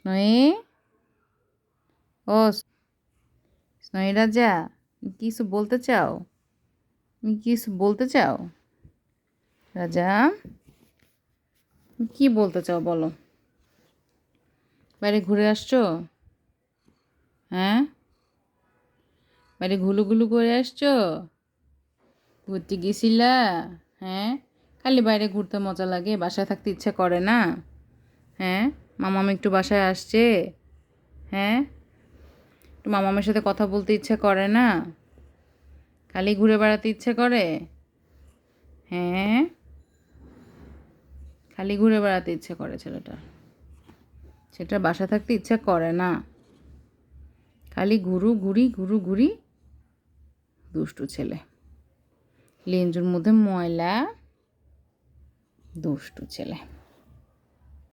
স্নোয়ী, ও স্নোয়ী রাজা, কিছু বলতে চাও? তুমি কিছু বলতে চাও রাজা? কি বলতে চাও বলো? বাইরে ঘুরে আসছো? হ্যাঁ, বাইরে ঘুলু ঘুলু করে আসছো? ঘুরতে গেছিলা? হ্যাঁ, খালি বাইরে ঘুরতে মজা লাগে, বাসায় থাকতে ইচ্ছা করে না? হ্যাঁ, মামাম একটু বাসায় আসছে? হ্যাঁ, একটু মামামের সাথে কথা বলতে ইচ্ছা করে না? খালি ঘুরে বেড়াতে ইচ্ছে করে? হ্যাঁ, খালি ঘুরে বেড়াতে ইচ্ছে করে ছেলেটার। সেটা বাসা থাকতে ইচ্ছা করে না, খালি ঘুরু ঘুরি ঘুরু ঘুরি। দুষ্টু ছেলে, লেঞ্জুর মধ্যে ময়লা, দুষ্টু ছেলে।